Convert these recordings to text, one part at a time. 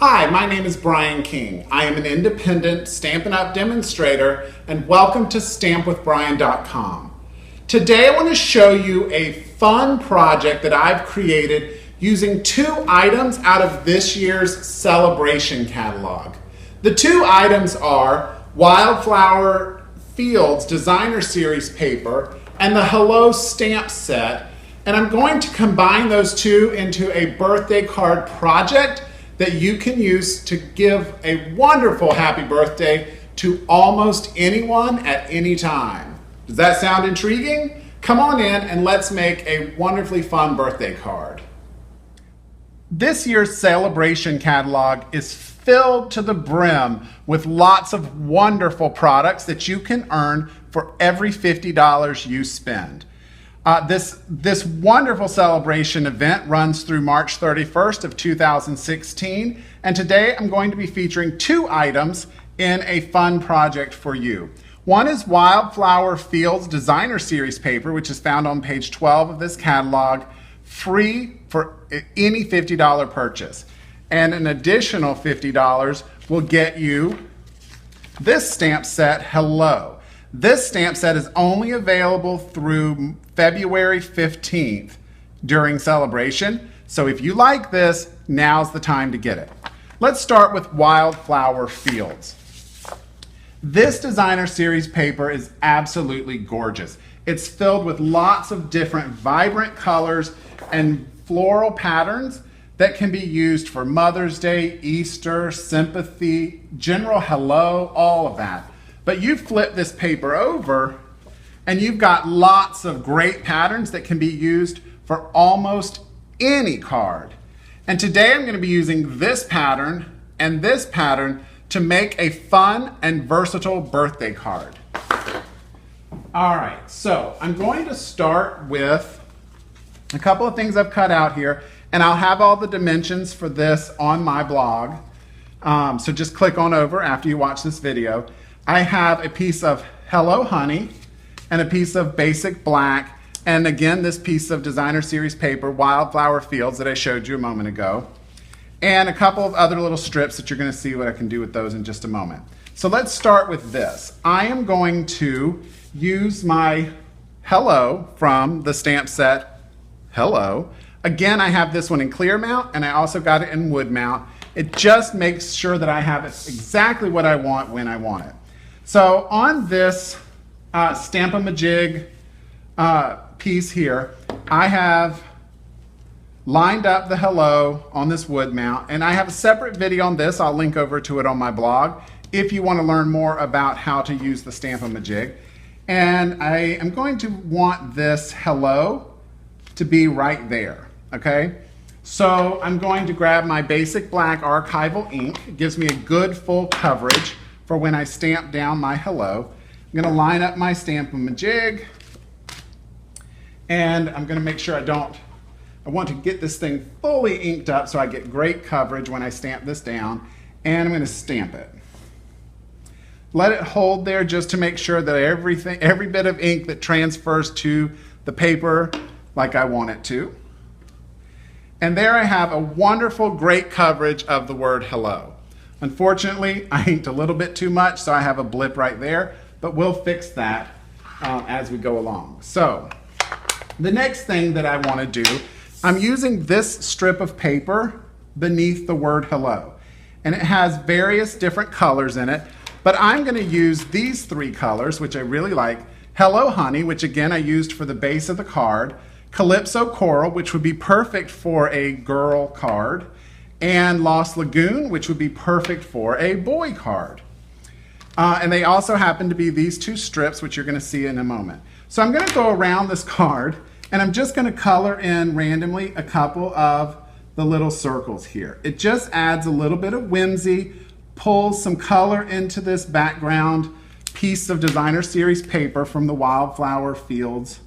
Hi, my name is Brian King. I am an independent Stampin' Up! Demonstrator, and welcome to StampWithBrian.com. Today I want to show you a fun project that I've created using two items out of this year's Sale-a-Bration catalog. The two items are Wildflower Fields Designer Series paper and the Hello stamp set, and I'm going to combine those two into a birthday card project that you can use to give a wonderful happy birthday to almost anyone at any time. Does that sound intriguing? Come on in and let's make a wonderfully fun birthday card. This year's Sale-a-Bration catalog is filled to the brim with lots of wonderful products that you can earn for every $50 you spend. This wonderful celebration event runs through March 31st of 2016, and today I'm going to be featuring two items in a fun project for you. One is Wildflower Fields Designer Series paper, which is found on page 12 of this catalog, free for any $50 purchase. And an additional $50 will get you this stamp set, Hello. This stamp set is only available through February 15th during celebration. So if you like this, now's the time to get it. Let's start with Wildflower Fields. This designer series paper is absolutely gorgeous. It's filled with lots of different vibrant colors and floral patterns that can be used for Mother's Day, Easter, sympathy, general hello, all of that. But you flip this paper over and you've got lots of great patterns that can be used for almost any card. And today I'm going to be using this pattern and this pattern to make a fun and versatile birthday card. All right, so I'm going to start with a couple of things I've cut out here, and I'll have all the dimensions for this on my blog. So just click on over after you watch this video. I have a piece of Hello Honey and a piece of basic black, and again this piece of designer series paper, Wildflower Fields, that I showed you a moment ago, and a couple of other little strips that you're going to see what I can do with those in just a moment. So let's start with this. I am going to use my Hello from the stamp set Hello. Again, I have this one in clear mount and I also got it in wood mount. It just makes sure that I have it exactly what I want when I want it. So on this Stamp-a-Majig piece here, I have lined up the Hello on this wood mount, and I have a separate video on this. I'll link over to it on my blog if you want to learn more about how to use the Stamp-a-Majig. And I am going to want this Hello to be right there, okay? So I'm going to grab my basic black archival ink. It gives me a good full coverage for when I stamp down my Hello. I'm going to line up my Stamp-a-Majig, and I'm going to make sure I want to get this thing fully inked up so I get great coverage when I stamp this down, and I'm going to stamp it. Let it hold there just to make sure that every bit of ink that transfers to the paper like I want it to. And there I have a wonderful, great coverage of the word Hello. Unfortunately, I inked a little bit too much, so I have a blip right there, but we'll fix that as we go along. So the next thing that I want to do, I'm using this strip of paper beneath the word Hello, and it has various different colors in it, but I'm going to use these three colors, which I really like. Hello Honey, which again I used for the base of the card, Calypso Coral, which would be perfect for a girl card, and Lost Lagoon, which would be perfect for a boy card. And they also happen to be these two strips, which you're going to see in a moment. So I'm going to go around this card, and I'm just going to color in randomly a couple of the little circles here. It just adds a little bit of whimsy, pulls some color into this background piece of designer series paper from the Wildflower Fields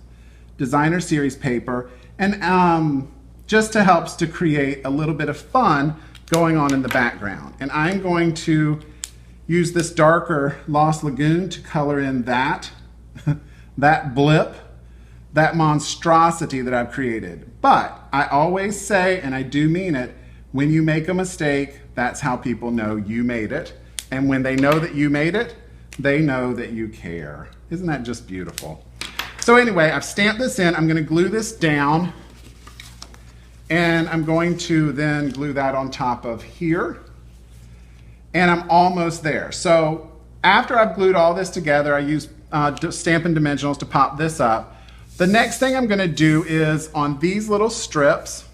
designer series paper, and just helps to create a little bit of fun going on in the background. And I'm going to use this darker Lost Lagoon to color in that blip, that monstrosity that I've created. But I always say, and I do mean it, When you make a mistake, that's how people know you made it. And when they know that you made it, they know that you care. Isn't that just beautiful? So anyway, I've stamped this in. I'm going to glue this down. And I'm going to then glue that on top of here. And I'm almost there. So after I've glued all this together, I use Stampin' Dimensionals to pop this up. The next thing I'm going to do is on these little strips,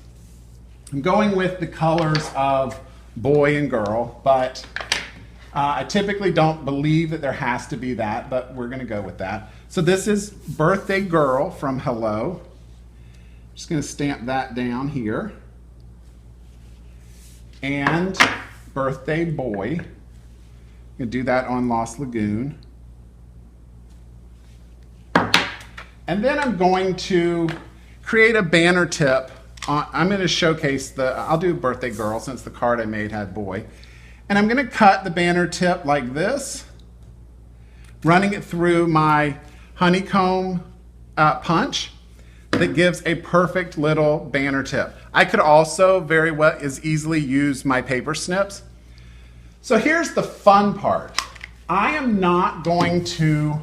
I'm going with the colors of boy and girl, but I typically don't believe that there has to be that, but we're going to go with that. So this is Birthday Girl from Hello. Just going to stamp that down here. And Birthday Boy. I'm going to do that on Lost Lagoon. And then I'm going to create a banner tip. I'm going to showcase I'll do Birthday Girl since the card I made had boy. And I'm going to cut the banner tip like this, running it through my honeycomb punch that gives a perfect little banner tip. I could also very well as easily use my paper snips. So here's the fun part. I am not going to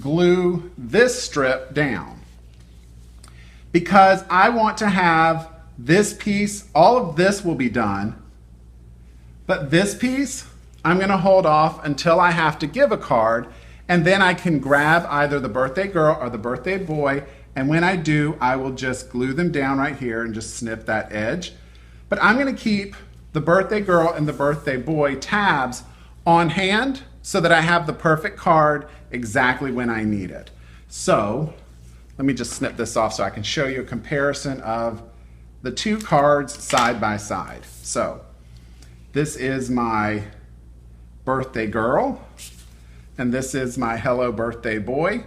glue this strip down because I want to have this piece, all of this will be done, but this piece I'm going to hold off until I have to give a card, and then I can grab either the birthday girl or the birthday boy, and when I do, I will just glue them down right here and just snip that edge. But I'm going to keep the birthday girl and the birthday boy tabs on hand so that I have the perfect card exactly when I need it. So let me just snip this off so I can show you a comparison of the two cards side by side. So this is my birthday girl and this is my Hello Birthday Boy.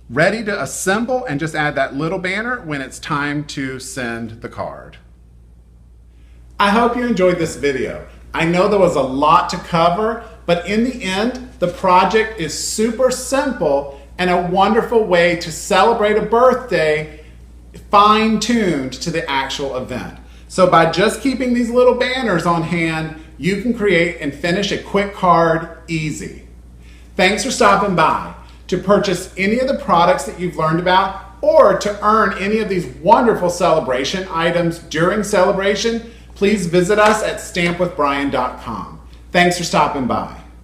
Ready to assemble and just add that little banner when it's time to send the card. I hope you enjoyed this video. I know there was a lot to cover, but in the end, the project is super simple and a wonderful way to celebrate a birthday fine-tuned to the actual event. So by just keeping these little banners on hand, you can create and finish a quick card easy. Thanks for stopping by. To purchase any of the products that you've learned about or to earn any of these wonderful celebration items during celebration, please visit us at stampwithbrian.com. Thanks for stopping by.